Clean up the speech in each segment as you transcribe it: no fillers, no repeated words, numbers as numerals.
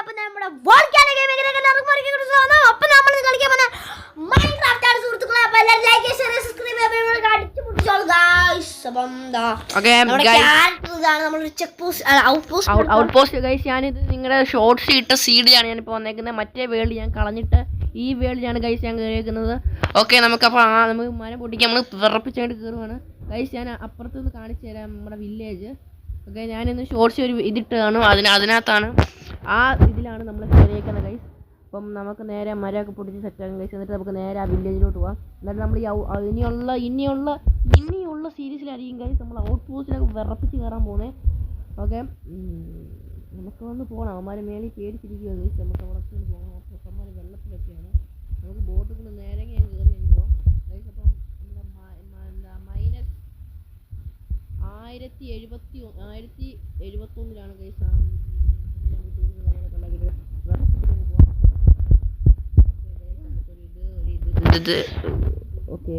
അപ്പൊ നമ്മുടെ volcano gaming അപ്പൊ നമ്മൾ കളിക്കാൻ പോകുന്ന മൈൻക്രാഫ്റ്റ് ആണ് സുഹൃത്തുക്കളെ. അപ്പൊ എല്ലാവരും ലൈക്ക് ഷെയർ സബ്സ്ക്രൈബ് ചെയ്യുക, അടിച്ചു പൊട്ടിച്ചോളൂ ഗയ്സ്. അപ്പം നമ്മളൊരു check post out post guys. ഞാനിത് നിങ്ങളുടെ ഷോർട്സ് ഇട്ട സീഡിലാണ് ഞാനിപ്പോൾ വന്നേക്കുന്നത്. മറ്റേ വേൾഡ് ഞാൻ കളഞ്ഞിട്ട് ഈ വേൾഡിലാണ് ഗൈസ് ഞാൻ കയറിയേക്കുന്നത്. ഓക്കെ, നമുക്കപ്പോൾ നമുക്ക് മരം പൊട്ടിക്കാൻ നമ്മൾ വിറപ്പിച്ചായിട്ട് കയറുവാണ് ഗൈസ്. ഞാൻ അപ്പുറത്തുനിന്ന് കാണിച്ചു തരാം നമ്മുടെ വില്ലേജ്. ഓക്കെ, ഞാനിന്ന് ഷോർട്സ് ഒരു ഇതിട്ടാണ്, അതിനകത്താണ് ആ ഇതിലാണ് നമ്മൾ കയറിയേക്കുന്നത് ഗൈസ്. അപ്പം നമുക്ക് നേരെ മരമൊക്കെ പൊട്ടിച്ച് സെറ്റാകും ഗൈസ്. എന്നിട്ട് നമുക്ക് നേരെ ആ വില്ലേജിലോട്ട് പോകാം. എന്നിട്ട് നമ്മൾ ഇനിയുള്ള സീരീസിലായിരിക്കും ഗൈസ് നമ്മൾ ഔട്ട് പോസ്റ്റിലൊക്കെ വിറപ്പിച്ച് കയറാൻ പോകുന്നത്. ഓക്കെ, നമുക്ക് വന്ന് പോകണം. അവന്മാർ മേളിൽ പേടിച്ചിരിക്കുക ഗൈസ്. നമുക്ക് അവിടെ പോകണം. പൊട്ടന്മാർ വെള്ളത്തിലൊക്കെയാണ്. നമുക്ക് ബോട്ടുകൾ നേരെ ഞാൻ കയറി പോവാം ഗൈസ്. അപ്പം എന്താ മൈനസ് 1071 ഗൈസ്.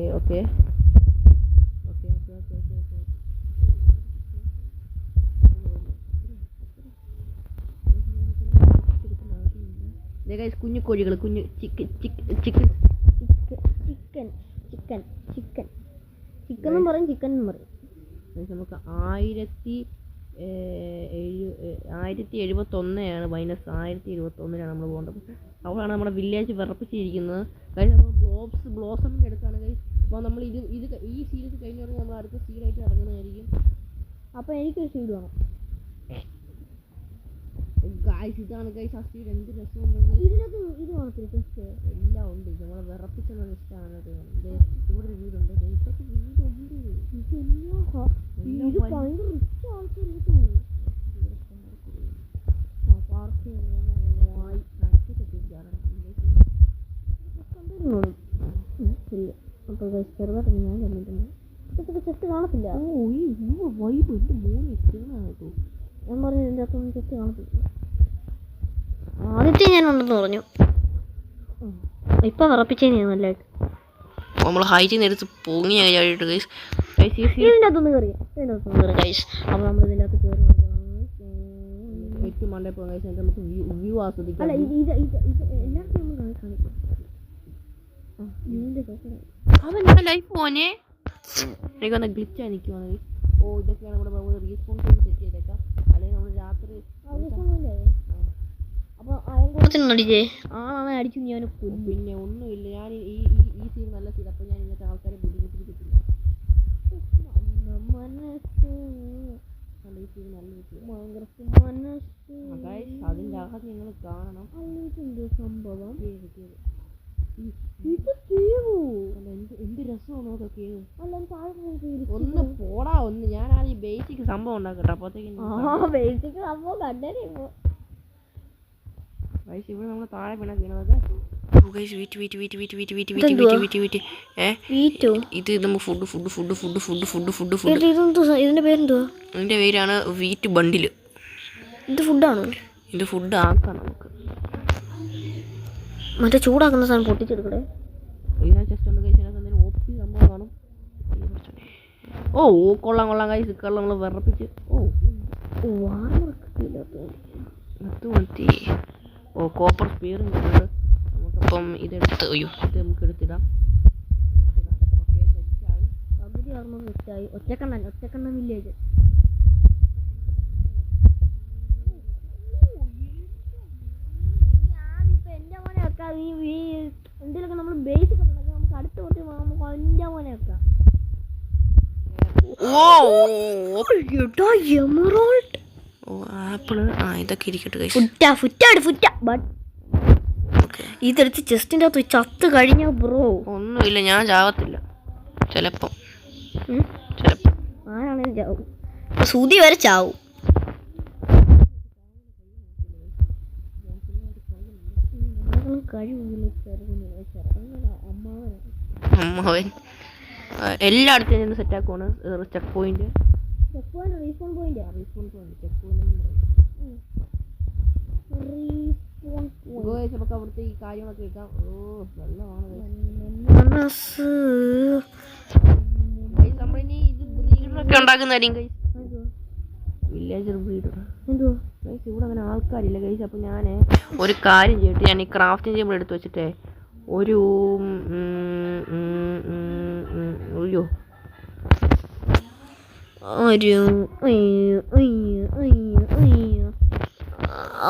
ഓക്കെ കുഞ്ഞു കോഴികൾ, കുഞ്ഞു ചിക്കൻ പറയും, ചിക്കൻ പറയും. നമുക്ക് 1071 മൈനസ് 1071 നമ്മൾ പോകേണ്ടത്. അവിടെയാണ് നമ്മുടെ വില്ലേജ് വിറപ്പിച്ചിരിക്കുന്നത്. കാര്യം നമ്മൾ ബ്ലോസമിൻ്റെ അടുത്താണ് ഗൈസ്. അപ്പോൾ നമ്മൾ ഇത് ഈ സീരീസ് കഴിഞ്ഞ് പറഞ്ഞാൽ നമ്മൾ അടുത്ത സീഡായിട്ട് ഇറങ്ങുന്നതായിരിക്കും. അപ്പോൾ എനിക്കൊരു സീഡ് വേണം ഗൈസ്. ഇതാണ് ഗൈസ് ആ സീഡ്. എന്ത് രസമുണ്ടെങ്കിൽ ഇതിനകത്ത് ഇത് കാണത്തില്ല ടെസ്റ്റ് എല്ലാം ഉണ്ട്. നമ്മളെ വിറപ്പിച്ചുള്ള ടെസ്റ്റാണ്. ഇവിടെ ഒരു വീടുണ്ട്. ഇതൊക്കെ വീടുണ്ട്. ഇത് ഭയങ്കര റിച്ച് ആൾക്കാർ കിട്ടും. പാർക്ക് അപ്പോൾ ചെറുതായിട്ട് ഞാൻ കണ്ടിട്ടുണ്ട്. ഇതൊക്കെ ചെസ്റ്റ് കാണത്തില്ല. വൈബ് എൻ്റെ മോനെ കേട്ടോ. ഞാൻ പറഞ്ഞു ഇതിൻ്റെ അകത്തൊന്നും ചെസ്റ്റ് കാണത്തില്ല. ആദ്യത്തെ ഞാനുണ്ടെന്ന് പറഞ്ഞു. ഇപ്പം വിറപ്പിച്ചേനെയാണ് നല്ലതായിട്ട്. നമ്മൾ ഹൈറ്റിൽ നിന്ന് എടുത്ത് പൊങ്ങിയായിട്ട് ഗൈസ്. ഇതിൻ്റെ അകത്തൊന്ന് കയറി ഗൈസ്. അപ്പോൾ നമ്മൾ ഇതിൻ്റെ അകത്ത് കയറി ഏറ്റവും മണ്ടേ പോകാൻ ഗൈസ്. നമുക്ക് വ്യൂ ആസ്വദിക്കാം. അല്ല ഇത് എല്ലാവർക്കും നമ്മൾ കാണിക്കാം. അവൻ്റെ ലൈഫ് പോനെ എനിക്കൊന്ന് ഗ്ലിച്ചായി നിൽക്കുവാണ് ഗൈസ്. ഓ, ഇതൊക്കെയാണ് നമ്മുടെ റീസ്പോൺസ് ചെയ്ത് സെറ്റ് ചെയ്തേക്കാം. അല്ലെങ്കിൽ നമ്മൾ രാത്രി അപ്പോൾ അയൽക്കൂടത്തിനടിച്ചേ ആണാണ് അടിച്ചു ഞാൻ. പിന്നെ ഒന്നുമില്ല, ഞാൻ ഈ സീൻ നല്ല സീൻ. അപ്പോൾ ഞാൻ ഇന്നത്തെ ആൾക്കാരെ ബുദ്ധിമുട്ടിപ്പിച്ചിട്ടില്ല. അതിൻ്റെ അകത്ത് നിങ്ങൾ കാണണം സംഭവം. എന്ത് രസമാണോ അതൊക്കെ. ഒന്ന് പോടാ ഒന്ന്. ഞാൻ ആദ്യം ബേസിക് സംഭവം ഉണ്ടാക്കട്ടെ. അപ്പോഴത്തേക്കും ബേസിക് സംഭവം കണ്ടേ. ഇവിടെ നമ്മൾ താഴെ വീണ വീണത് ഇത് നമുക്ക് ഫുഡ്. ഇതിന്റെ പേരെന്തുവാ? ഇതിന്റെ പേരാണ് വീറ്റ് ബണ്ടില്. ഇത് ഫുഡാണോ? ഇത് ഫുഡ് ആക്കാം നമുക്ക്. മറ്റേ ചൂടാക്കുന്ന സാധനം പൊട്ടിച്ചെടുക്കടേ. സംഭവം കാണും. ഓ കൊള്ളാം കൈസ്. നമ്മൾ വിറപ്പിച്ച് ഓ കോപ്പർ സ്പീറും കിട്ടുന്നുണ്ട്. നമുക്കപ്പം ഇതെടുത്ത് ഇത് നമുക്ക് എടുത്തിടാം. ഓക്കെ, സെറ്റായി. പകുതി ആകുമ്പോൾ സെറ്റായി. ഒറ്റക്കണ്ണൻ വില്ലേജ്. ഞാനിപ്പോൾ എൻ്റെ മോനെ വെക്കാം. ഈ എന്തെങ്കിലുമൊക്കെ നമ്മൾ ബേസിക് ഉണ്ടാക്കാം. നമുക്ക് അടുത്ത കുറച്ച് നമുക്ക് എൻ്റെ മോനെ വെക്കാം. എമറോൾഡ്. ഓ ആപ്പിള്. ഇതൊക്കെ ഇരിക്കട്ടെ. ഇതെടുത്ത് ചെസ്റ്റിൻ്റെ അകത്ത് ചത്ത് കഴിഞ്ഞ ബ്രോ ഒന്നുമില്ല. ഞാൻ ചാവത്തില്ല ചിലപ്പം. ആരാണേലും ചാവും. സൂതി വരെ ചാവും. അമ്മാവൻ എല്ലായിടത്തും നിന്ന് സെറ്റാക്കുവാണ്. ചെക്ക് പോയിന്റ് റീസ്പോൺ പോയിന്റ് നമുക്ക് അവിടുത്തെ ഈ കാര്യങ്ങളൊക്കെ എടുക്കാം. ഓ വെള്ളമാണ്. നമ്മളിനി ഇത് ബ്രീഡറൊക്കെ ഉണ്ടാക്കുന്നതായിരിക്കും. വില്ലേജർ ബ്രീഡർ ഗൈസ് ഇവിടെ അങ്ങനെ ആൾക്കാരില്ല ഗൈസ്. അപ്പോൾ ഞാൻ ഒരു കാര്യം ചെയ്തിട്ട് ഞാൻ ഈ ക്രാഫ്റ്റിംഗ് ടേബിൾ എടുത്ത് വെച്ചിട്ടേ ഒരു അയ്യോ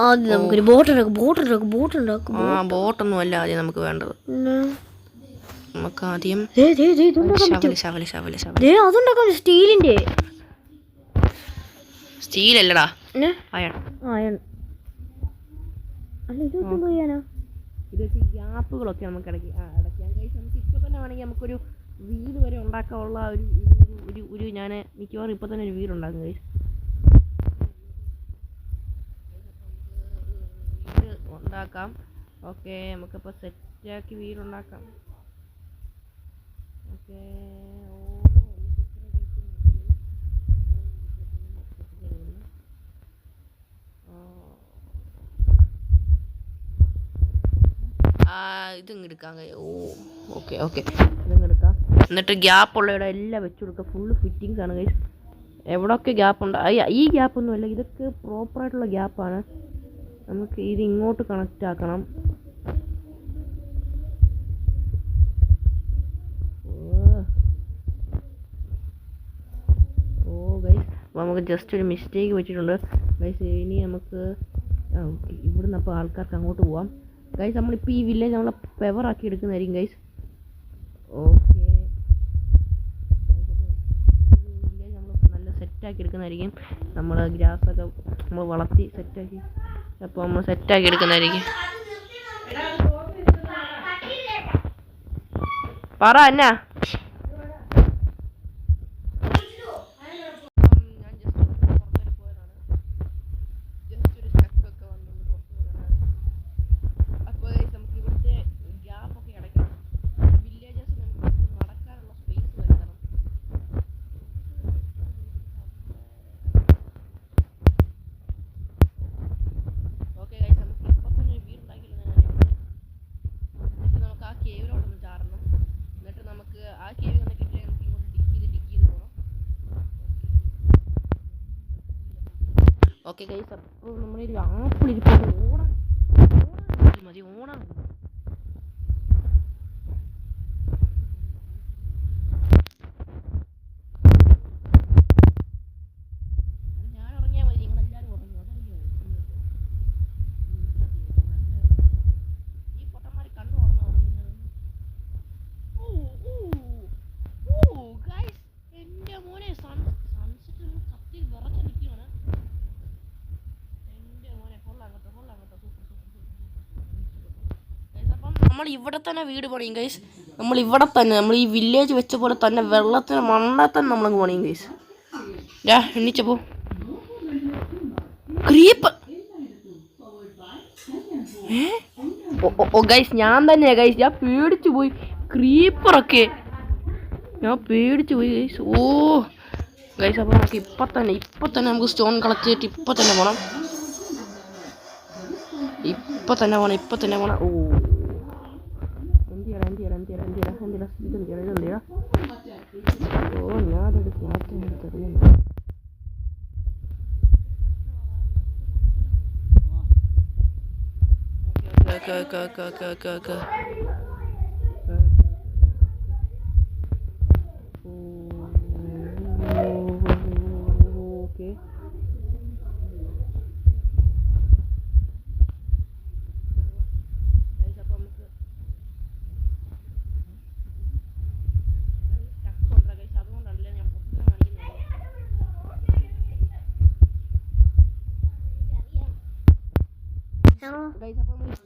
ആദ്യം നമുക്കൊരു ബോട്ടുണ്ടാക്കും. ബോട്ടൊന്നും അല്ല ആദ്യം നമുക്ക് വേണ്ടത്. നമുക്ക് ആദ്യം സ്റ്റീലിന്റെ സ്റ്റീലല്ലടാ അയൺ. ഇത് വെച്ച് ഗ്യാപ്പുകളൊക്കെ നമുക്ക് അടയ്ക്കാം. നമുക്ക് ഇപ്പോൾ തന്നെ വേണമെങ്കിൽ നമുക്കൊരു വീട് വരെ ഉണ്ടാക്കാനുള്ള ഒരു ഞാൻ മിക്കവാറും ഇപ്പോൾ തന്നെ ഒരു വീടുണ്ടാക്കും കഴിച്ച് വീട് ഉണ്ടാക്കാം. ഓക്കെ നമുക്കിപ്പോൾ സെറ്റാക്കി വീടുണ്ടാക്കാം. ഓക്കെ ഇതിങ്ങ് എടുക്കാം. ഓക്കെ ഇതിങ്ങ് എടുക്കാം. എന്നിട്ട് ഗ്യാപ്പ് ഉള്ള ഇവിടെ എല്ലാം വെച്ച് കൊടുക്കുക. ഫുള്ള് ഫിറ്റിങ്സ് ആണ് ഗൈസ്. എവിടെയൊക്കെ ഗ്യാപ്പ് ഉണ്ട് ഈ ഗ്യാപ്പൊന്നും അല്ല, ഇതൊക്കെ പ്രോപ്പറായിട്ടുള്ള ഗ്യാപ്പാണ്. നമുക്ക് ഇത് ഇങ്ങോട്ട് കണക്റ്റ് ആക്കണം. ഗൈസ് നമുക്ക് ജസ്റ്റ് ഒരു മിസ്റ്റേക്ക് വെച്ചിട്ടുണ്ട് ഗൈസ്. ഇനി നമുക്ക് ഓക്കെ ഇവിടുന്ന് അപ്പോൾ ആൾക്കാർക്ക് അങ്ങോട്ട് പോവാം ഗൈസ്. നമ്മളിപ്പോൾ ഈ വില്ലേജ് നമ്മൾ പെവറാക്കി എടുക്കുന്നതായിരിക്കും ഗൈസ്. ഓക്കെ വില്ലേജ് നമ്മൾ നല്ല സെറ്റാക്കി എടുക്കുന്നതായിരിക്കും. നമ്മൾ ഗ്രാസൊക്കെ നമ്മൾ വളർത്തി സെറ്റാക്കി അപ്പോൾ നമ്മൾ സെറ്റാക്കി എടുക്കുന്നതായിരിക്കും. പറ എന്നാ ഓക്കെ ഗൈസ്. അപ്പോൾ നമ്മളൊരു ആപ്പിൾ ഇരിപ്പുണ്ട്. ഓടാൻ മതി ഓടാൻ. ഞാൻ ഇറങ്ങിയാൽ മതി, നിങ്ങളെല്ലാവരും ഉറങ്ങും. ഈ പൊട്ടന്മാർ കണ്ണു തുറന്നു ഉറങ്ങുന്നത്. ഗൈസ് എൻ്റെ മോനെ സൺസെറ്റ് കത്തി വിറച്ച് നിൽക്കുകയാണ്. നമ്മൾ ഇവിടെ തന്നെ വീട് പണിയും ഗൈസ്. നമ്മൾ ഇവിടെ തന്നെ നമ്മൾ ഈ വില്ലേജ് വെച്ച പോലെ തന്നെ വെള്ളത്തിന് മണ്ണ തന്നെ നമ്മളങ്ങ് പണിയും ഗൈസ്. എണ്ണിച്ചപ്പോ ക്രീപ്പ് ഗൈസ് ഞാൻ തന്നെയാ ഗൈസ്. ഞാൻ പേടിച്ചു പോയി. ക്രീപ്പറൊക്കെ ഞാൻ പേടിച്ചു പോയി ഗൈസ്. ഗൈസ് അപ്പോൾ നമുക്ക് ഇപ്പം തന്നെ നമുക്ക് സ്റ്റോൺ കളക്ട് ചെയ്തിട്ട് ഇപ്പം തന്നെ പോകണം. ഇപ്പം തന്നെ പോകണം. എന്തിയാ ഞാനതെടുത്ത്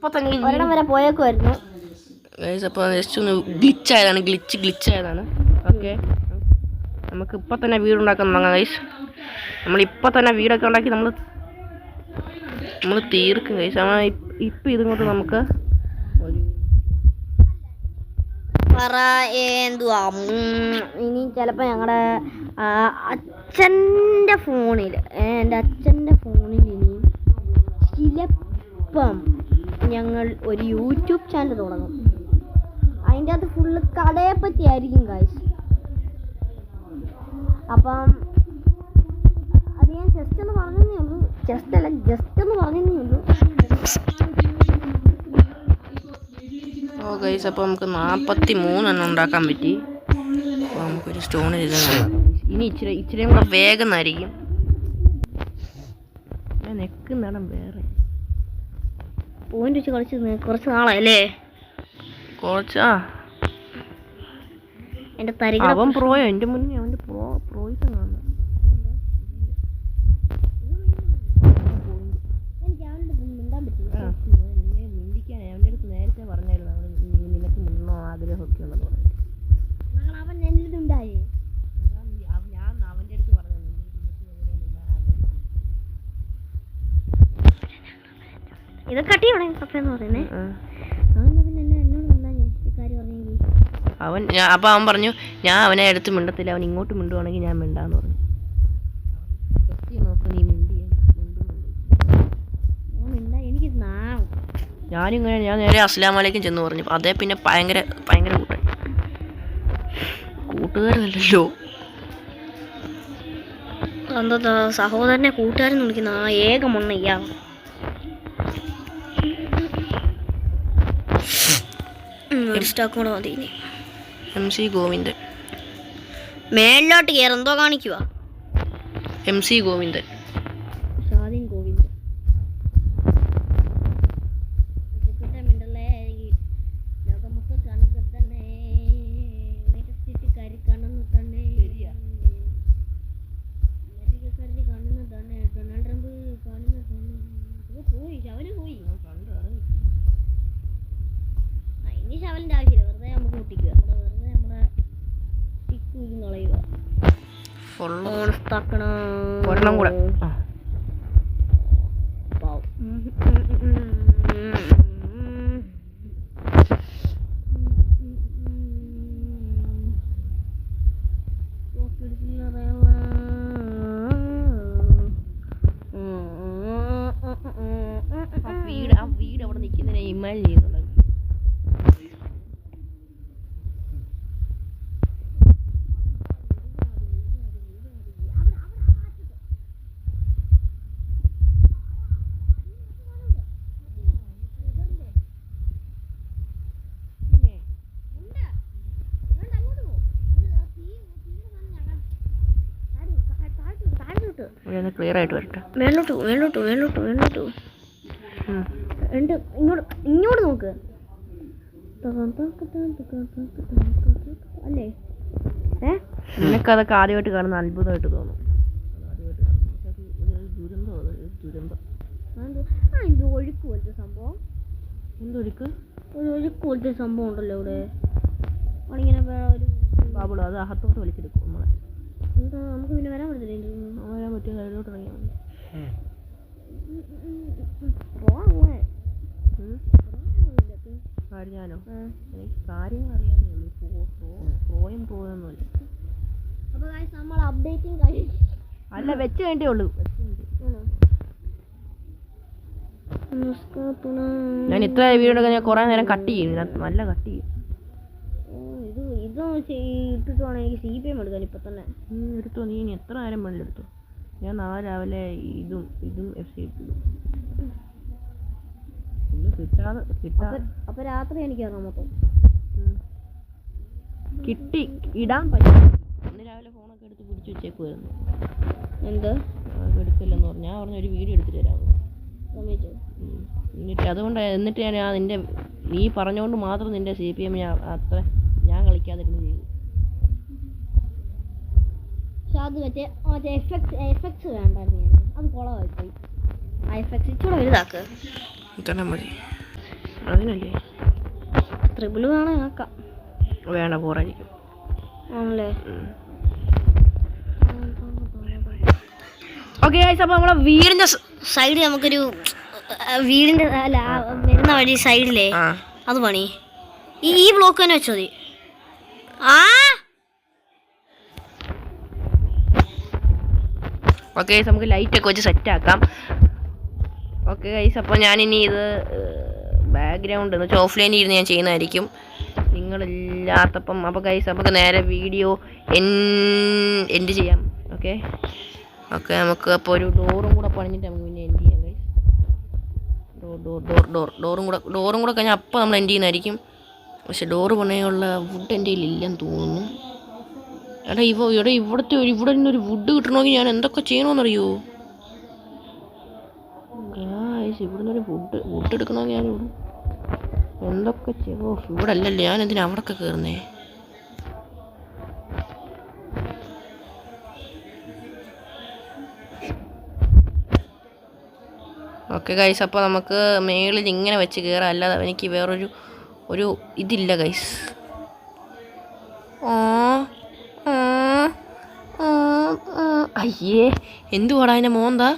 ഓക്കെ ഒരിടം വരെ പോയേക്കുമായിരുന്നു ഗൈസ്. അപ്പോൾ ജസ്റ്റ് ഒന്ന് ഗ്ലിച്ചായതാണ്. ഓക്കെ നമുക്ക് ഇപ്പം തന്നെ വീടുണ്ടാക്കാൻ തുടങ്ങാം ഗൈസ്. നമ്മളിപ്പോൾ തന്നെ വീടൊക്കെ ഉണ്ടാക്കി നമ്മൾ തീർക്കും ഗൈസ്. ഇപ്പം ഇതുകൊണ്ട് നമുക്ക് എന്തുവാ ഇനി ചിലപ്പോൾ ഞങ്ങളുടെ അച്ഛൻ്റെ ഫോണിൽ എൻ്റെ അച്ഛൻ്റെ ഫോണിൽ ഇനി ചിലപ്പം ഞങ്ങൾ ഒരു യൂട്യൂബ് ചാനൽ തുടങ്ങും. അതിൻ്റെ അകത്ത് ഫുള്ള് കടയെ പറ്റിയായിരിക്കും ഗൈസ്. അപ്പം അത് ഞാൻ ജസ്റ്റ് ഒന്ന് പറഞ്ഞതേ ഉള്ളൂ. ജസ്റ്റ് ഒന്ന് പറഞ്ഞതേ ഉള്ളൂ. ഓ ഗൈസ്, അപ്പോൾ നമുക്ക് 43 ഉണ്ടാക്കാൻ പറ്റി. അപ്പോൾ നമുക്കൊരു സ്റ്റോൺ ചെയ്ത് ഇനി ഇച്ചിരിയും കൂടെ വേഗം ആയിരിക്കും. ഞാൻ നെക്കുന്നിടം വേറെ പോയിന്റ് വെച്ച് കളിച്ച് കുറച്ച് നാളായല്ലേ? കുറച്ച് എൻ്റെ തരിക അവൻ പ്രോയോ എൻ്റെ മുന്നേ അവൻ്റെ പ്രോയിസം കാണുന്നു. മിണ്ടിക്കാൻ അവൻ്റെ അടുത്ത് നേരത്തെ പറഞ്ഞായിരുന്നു നിനക്ക് മുന്നോ ആഗ്രഹമൊക്കെ ഉള്ളത് പറഞ്ഞു. അവൻ എൻ്റെ ഉണ്ടായി. ഞാൻ അവൻ്റെ അടുത്ത് പറഞ്ഞു ഇത് കട്ടി അവിടെ സത്യം പറയുന്നേ. അപ്പം അവൻ പറഞ്ഞു ഞാൻ അവനെ അടുത്ത് മിണ്ടത്തില്ല, അവൻ ഇങ്ങോട്ട് മിണ്ടുവാണെങ്കിൽ ഞാൻ മിണ്ടാന്ന് പറഞ്ഞു. നോക്ക് നീ ഞാനിങ്ങനെ ഞാൻ നേരെ അസ്സലാമലൈക്കും ചെന്ന് പറഞ്ഞു. അതേ പിന്നെ ഭയങ്കര കൂട്ടുകാരല്ലോ. എന്താ സഹോദരനെ കൂട്ടുകാരൻ വിളിക്കുന്ന ആ ഏക മണ്ണ ഇയാൾ. കൂടെ മതി. MC ഗോവിന്ദൻ മേളിലോട്ട് കയറി എന്തോ കാണിക്കുക. MC ഗോവിന്ദൻ ശവലിന്റെ ആവശ്യമില്ല, വെറുതെ നമുക്ക് പൊട്ടിക്കുക. വെറുതെ നമ്മുടെ ടിക്ക് കളയുക. ഒരെണ്ണം കൂടെ വീട് അവിടെ നിൽക്കുന്നതിനെ ഇമാജിൻ ചെയ്യുന്നുണ്ട്. ക്ലിയർ ആയിട്ട് വരട്ടെ. മേലോട്ട് ഇങ്ങോട്ട് നോക്ക്. അല്ലേ നിനക്കതൊക്കെ ആദ്യമായിട്ട് കാണുന്ന അത്ഭുതമായിട്ട് തോന്നും. ഒഴുക്ക് പോലത്തെ സംഭവം. എന്തൊഴുക്ക്? ഒരു ഒഴുക്ക് പോലത്തെ സംഭവം ഉണ്ടല്ലോ ഇവിടെ. ഇങ്ങനെ ബാബുളോ അത് അകത്തോട്ട് വലിച്ചെടുക്കും നമ്മളെ. എന്താ നമുക്ക് പിന്നെ വരാൻ പറ്റത്തില്ല. വരാൻ പറ്റിയ സൈഡിലോട്ട് ഇറങ്ങിയാൽ മതി. ഞാനോ എനിക്ക് കാര്യങ്ങൾ അറിയാമേ ഉള്ളൂ. പോയൊന്നുമില്ല. അല്ല വെച്ച് വേണ്ടേ ഉള്ളൂ. ഞാൻ ഇത്ര വീഡിയോ ഞാൻ കുറെ നേരം കട്ട് ചെയ്യും. നല്ല കട്ട് ചെയ്യും. ഇട്ടിട്ടാണ് എനിക്ക് CPM എടുക്കാൻ ഇപ്പൊ തന്നെ. എടുത്തോ നീ ഇനി എത്ര നേരം വേണമെടുത്തോ. ഞാൻ നാളെ രാവിലെ ഇതും FC ഇട്ടു. കിട്ടാതെ അപ്പൊ രാത്രി എനിക്ക് ഇറങ്ങാൻ മൊത്തം കിട്ടി ഇടാൻ പറ്റും. ഇന്ന് രാവിലെ ഫോണൊക്കെ എടുത്ത് പിടിച്ച് വെച്ചേക്കുമായിരുന്നു. എന്ത് എടുക്കില്ലെന്ന് പറഞ്ഞു. ഞാൻ പറഞ്ഞ ഒരു വീഡിയോ എടുത്തിട്ട് തരാമെന്ന്. എന്നിട്ട് ഞാൻ നിന്റെ നീ പറഞ്ഞുകൊണ്ട് മാത്രം നിന്റെ CPM ഞാൻ കളിക്കാതിരുന്ന് ചെയ്തു. പക്ഷെ അത് മറ്റേ എഫക്ട്സ് വേണ്ടായിരുന്നു. ഞാൻ അത് കുളമായിപ്പോയി. ആ എഫക്ട്സ് ഇച്ചിരി വലുതാക്ക്. ഇത്ര മതി. അതിനല്ലേ ട്രിബിൾ വേണം ആക്കാം. വേണ്ട പോറായിരിക്കും. ആണല്ലേ. ഓക്കെ അപ്പോൾ നമ്മളെ വീടിൻ്റെ സൈഡ് നമുക്കൊരു വീടിൻ്റെ അല്ല വരുന്ന വഴി സൈഡിലേ അത് പണി. ഈ ബ്ലോക്ക് തന്നെ വെച്ചോ മതി. ഓക്കെ നമുക്ക് ലൈറ്റൊക്കെ വെച്ച് സെറ്റാക്കാം. ഓക്കെ ഗൈസ്, അപ്പോൾ ഞാനിനി ഇത് ബാക്ക്ഗ്രൗണ്ട് എന്ന് വെച്ചാൽ ഓഫ്ലൈനിൽ ഇരുന്ന് ഞാൻ ചെയ്യുന്നതായിരിക്കും നിങ്ങളില്ലാത്തപ്പം. അപ്പോൾ ഗൈസ് നമുക്ക് നേരെ വീഡിയോ എൻഡ് ചെയ്യാം. ഓക്കെ ഓക്കെ നമുക്ക് അപ്പോൾ ഒരു ഡോറും കൂടെ പണിഞ്ഞിട്ട് നമുക്ക് പിന്നെ എൻഡ് ചെയ്യാം ഗൈസ്. ഡോറും കൂടെ കഴിഞ്ഞാൽ അപ്പോൾ നമ്മൾ എൻഡ് ചെയ്യുന്നതായിരിക്കും. പക്ഷെ ഡോറ് പണിയുള്ള വുഡ് എൻ്റെ കയ്യിൽ ഇല്ലെന്ന് തോന്നുന്നു. എടാ ഇവിടെ നിന്നൊരു വുഡ് കിട്ടണമെങ്കിൽ ഞാൻ എന്തൊക്കെ ചെയ്യണമെന്നറിയോ? ഇവിടെ നിന്നൊരു വുഡ് എടുക്കണമെങ്കിൽ ഞാൻ എന്തൊക്കെ ചെയ്യോ? ഇവിടെ അല്ലല്ലോ, ഞാൻ എന്തിനാ അവിടെയൊക്കെ കയറുന്നേ? ഓക്കെ ഗൈസ്, അപ്പോൾ നമുക്ക് മേളിൽ ഇങ്ങനെ വെച്ച് കയറാം. അല്ലാതെ എനിക്ക് വേറൊരു ഇതില്ല ഗൈസ്. അയ്യേ, എന്തുവാടാ അതിൻ്റെ മോന്താ?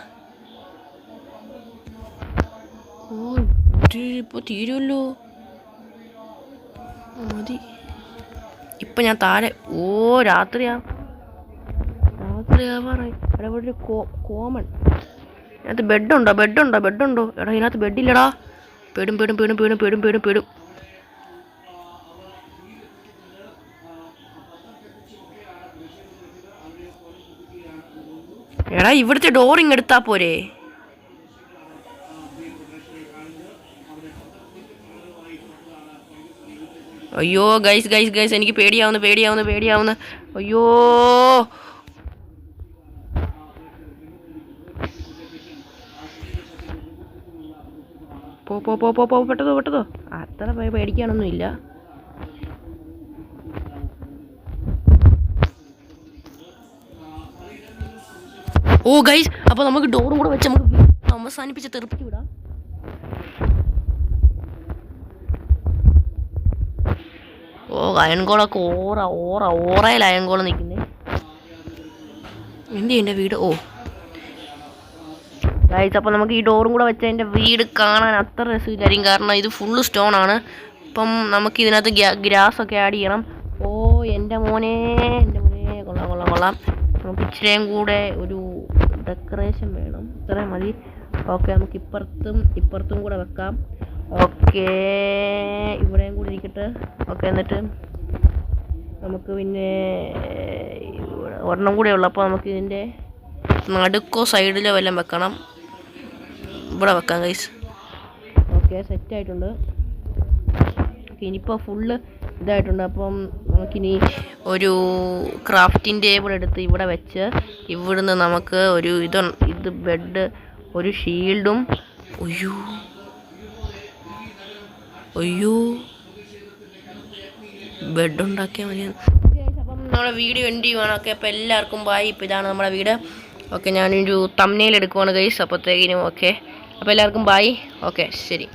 ഇപ്പോൾ തീരുമല്ലോ, മതി. ഇപ്പം ഞാൻ താഴെ രാത്രിയാവാറായി. അവിടെ ഒരു കോമൺ ഇതിനകത്ത് ബെഡുണ്ടോ? എടാ ഇതിനകത്ത് ബെഡില്ലടാ. പെടും. എടാ ഇവിടുത്തെ ഡോറിങ് എടുത്താ പോരെ? അയ്യോ ഗൈസ് എനിക്ക് പേടിയാവുന്നു. അയ്യോ പോ പെട്ടതോ. അത്ര പേടിക്കാനൊന്നുമില്ല. ഓ ഗൈസ്, അപ്പോൾ നമുക്ക് ഡോറും കൂടെ വെച്ച് നമുക്ക് അവസാനിപ്പിച്ച് തെറിപ്പിച്ച് വിടാം. അയൺകോളൊക്കെ ഓറയിൽ അയൺകോളം നിൽക്കുന്നേ. എന്ത് എൻ്റെ വീട്? ഗൈസ്, അപ്പോൾ നമുക്ക് ഈ ഡോറും കൂടെ വെച്ചാൽ എൻ്റെ വീട് കാണാൻ അത്ര രസമില്ലായിരിക്കും. കാരണം ഇത് ഫുള്ള് സ്റ്റോണാണ്. അപ്പം നമുക്ക് ഇതിനകത്ത് ഗ്രാസൊക്കെ ആഡ് ചെയ്യണം. എൻ്റെ മോനെ കൊള്ളാം. നമുക്ക് ഇച്ചിരിയും കൂടെ ഒരു ഡെക്കറേഷൻ വേണം. ഇത്രയും മതി. ഓക്കെ, നമുക്ക് ഇപ്പുറത്തും കൂടെ വെക്കാം. ഓക്കെ, ഇവിടെയും കൂടി ഇരിക്കട്ടെ. ഓക്കെ, എന്നിട്ട് നമുക്ക് പിന്നെ ഒരെണ്ണം കൂടെ ഉള്ളു. അപ്പോൾ നമുക്ക് ഇതിൻ്റെ നടുക്കോ സൈഡിലോ വല്ലതും വെക്കണം. ഇവിടെ വെക്കാം ഗൈസ്. ഓക്കെ, സെറ്റായിട്ടുണ്ട്. ഇനിയിപ്പോൾ ഫുള്ള് ഇതായിട്ടുണ്ട്. അപ്പം നമുക്കിനി ഒരു ക്രാഫ്റ്റിംഗ് ടേബിൾ എടുത്ത് ഇവിടെ വെച്ച് ഇവിടുന്ന് നമുക്ക് ഇത് ബെഡ്, ഒരു ഷീൽഡും. അയ്യോ ബെഡ് ഉണ്ടാക്കിയാൽ മതി. അപ്പം നമ്മുടെ വീഡിയോ എൻഡ് ചെയ്യുവാണ്. ഓക്കെ, അപ്പോൾ എല്ലാവർക്കും ബൈ. ഇപ്പോൾ ഇതാണ് നമ്മുടെ വീട്. ഓക്കെ, ഞാനൊരു തംബ്നെയിൽ എടുക്കുവാണ് ഗൈസ് അപ്പോഴത്തേക്കിനും. ഓക്കെ, അപ്പോൾ എല്ലാവർക്കും ബൈ. ഓക്കെ, ശരി.